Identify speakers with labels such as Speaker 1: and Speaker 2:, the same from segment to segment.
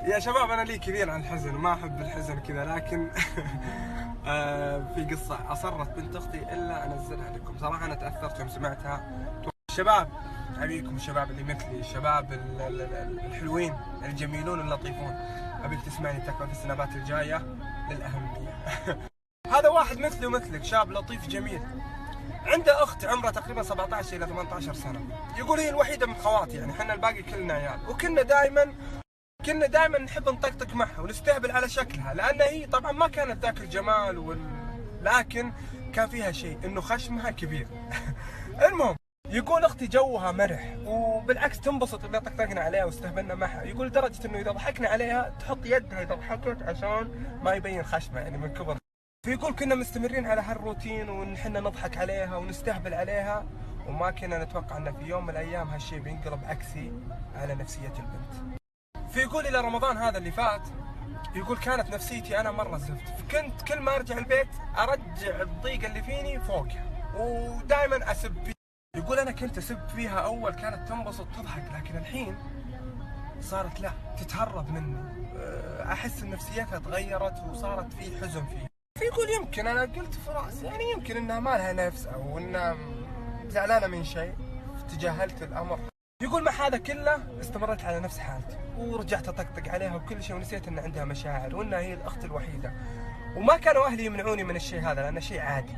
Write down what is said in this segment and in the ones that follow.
Speaker 1: يا شباب انا لي كثير عن الحزن، ما احب الحزن كذا، لكن في قصة اصرت بنت اختي الا انزلها لكم. صراحة انا تأثرت يوم سمعتها. الشباب ابيكم، الشباب اللي مثلي، الشباب الحلوين الجميلون اللطيفون، ابيك تسمعني تكفى في السنوات الجاية للأهمية. هذا واحد مثلي ومثلك، شاب لطيف جميل، عنده اخت عمرها تقريبا 17 الى 18 سنة، يقول هي الوحيدة من خواتي، يعني احنا الباقي كلنا عيال، وكنا دائما نحب نطقطق معها ونستهبل على شكلها، لان هي طبعا ما كانت ذاك الجمال لكن كان فيها شيء انه خشمها كبير. المهم يقول اختي جوها مرح، وبالعكس تنبسط اذا طقطقنا عليها واستهبلنا معها، يقول لدرجه انه اذا ضحكنا عليها تحط يدها اذا ضحكت عشان ما يبين خشمها، يعني من كبر. فيقول كنا مستمرين على هالروتين ونحن نضحك عليها ونستهبل عليها، وما كنا نتوقع انه في يوم من الايام هالشيء بينقلب عكسي على نفسيه البنت. فيقول الى رمضان هذا اللي فات، يقول كانت نفسيتي انا مره زفت، كنت كل ما ارجع البيت ارجع الضيقه اللي فيني فوقها ودائما اسب فيها. يقول انا كنت اسب فيها اول كانت تنبسط تضحك، لكن الحين صارت لا تتهرب مني، احس ان نفسيتها تغيرت وصارت في حزن فيها. فيقول يمكن انا قلت في راسي يعني يمكن انها ما لها نفس او انها زعلانه من شيء، تجاهلت الامر. يقول مع هذا كله استمريت على نفس حالتي ورجعت اطقطق عليها وكل شيء، ونسيت ان عندها مشاعر وانها هي الاخت الوحيده، وما كانوا اهلي يمنعوني من الشيء هذا لانه شيء عادي.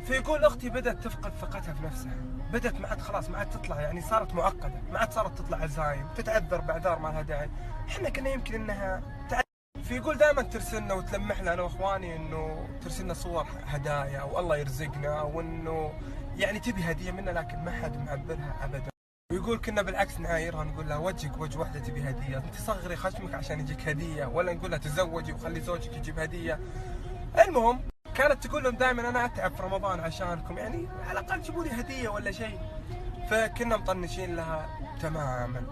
Speaker 1: فيقول اختي بدات تفقد ثقتها في نفسها، بدات ما عاد خلاص ما عاد تطلع، يعني صارت معقده، ما عاد صارت تطلع عزايم، تتعذر باعذار ما لها داعي، احنا كنا يمكن انها فيقول دائما ترسلنا وتلمحنا انا واخواني انه ترسلنا صور هدايا والله يرزقنا، وانه يعني تبي هديه منا، لكن ما حد معبرها ابدا. ويقول كنا بالعكس نعايرها نقول لها وجهك وجه وحده تبي هديه، انت صغري خشمك عشان يجيك هديه، ولا نقول لها تزوجي وخلي زوجك يجيب هديه. المهم كانت تقول لهم دائما انا اتعب في رمضان عشانكم، يعني على الاقل جيبوا لي هديه ولا شيء، فكنا مطنشين لها تماما.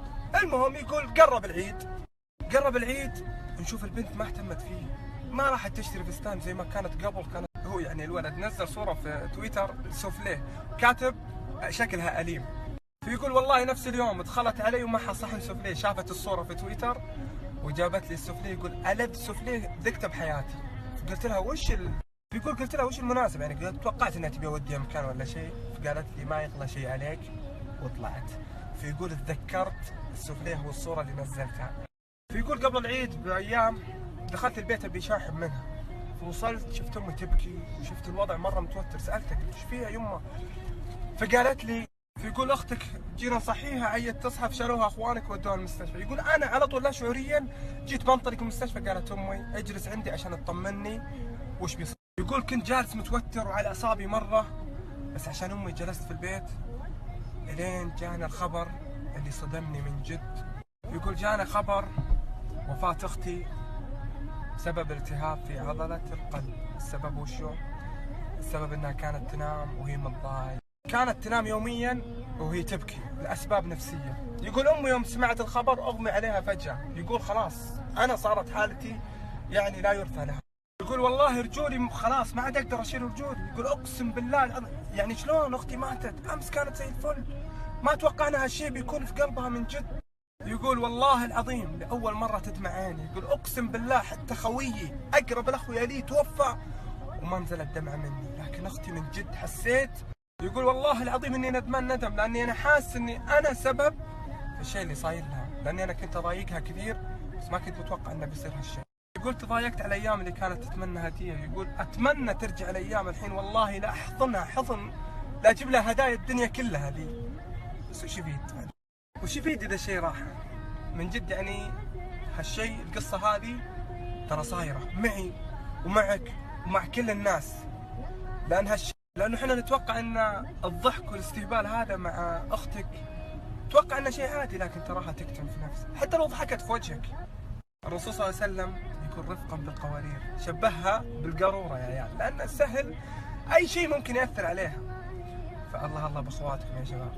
Speaker 1: المهم يقول قرب العيد نشوف البنت ما اهتمت فيه، ما راحت تشتري فستان زي ما كانت قبل. كانت هو يعني الولد نزل صوره في تويتر سوفليه كاتب شكلها اليم، فيقول والله نفس اليوم دخلت علي ومعها صحن سوفليه، شافت الصوره في تويتر وجابت لي السوفليه، يقول ألذ سوفليه ذقته بحياتي. قلت لها فيقول قلت لها وش المناسبه، يعني توقعت انها تبي اوديها مكان ولا شيء، فقالت لي ما يغلى شيء عليك وطلعت. فيقول تذكرت السوفليه والصوره اللي نزلتها. فيقول قبل العيد بايام دخلت البيت ابي شاحب منها، فوصلت شفت امي تبكي وشفت الوضع مره متوتر، سالتها ايش فيها يمه، فقالت لي فيقول اختك جينا نصحيها عيت تصحى شالوها اخوانك ودوها المستشفى. يقول انا على طول لا شعوريا جيت بنطلق المستشفى، قالت امي اجلس عندي عشان تطمني وش بيصير. يقول كنت جالس متوتر وعلى اعصابي مره، بس عشان امي جلست في البيت الين جانا الخبر اللي صدمني من جد. يقول جانا خبر وفاة اختي سبب التهاب في عضلة القلب. السبب وشو؟ السبب انها كانت تنام وهي متضايقة، كانت تنام يوميا وهي تبكي لاسباب نفسية. يقول امي يوم سمعت الخبر اغمي عليها فجأة، يقول خلاص انا صارت حالتي يعني لا يرثى لها. يقول والله رجولي خلاص ما عاد اقدر اشيل رجولي، يقول اقسم بالله يعني شلون اختي ماتت، امس كانت زي الفل، ما توقعنا هالشيء بيكون في قلبها من جد. يقول والله العظيم لأول مرة تدمع عيني، يقول أقسم بالله حتى خويي أقرب الأخويا لي توفى وما نزلت دمعة مني، لكن أختي من جد حسيت. يقول والله العظيم إني ندمان ندم، لأني أنا حاسس إني أنا سبب في الشيء اللي صاير لها، لأني أنا كنت أضايقها كثير بس ما كنت متوقع إنه بيصير هالشيء. يقول تضايقت على الأيام اللي كانت تتمنى هدية، يقول أتمنى ترجع الأيام الحين والله لا أحضنها حضن، لا أجيب لها هدايا الدنيا كلها لي، بس وش يفيد إذا شيء راح من جد. يعني هالشيء القصة هذه ترى صايرة معي ومعك ومع كل الناس، لأنه احنا نتوقع ان الضحك والاستهبال هذا مع اختك توقع انه شيء عادي، لكن تراها تكتم في نفسها حتى لو ضحكت في وجهك. الرسول صلى الله عليه وسلم يكون رفقا بالقوارير، شبهها بالقارورة يا عيال، لأن السهل أي شيء ممكن يأثر عليها. فالله باخواتكم يا شباب.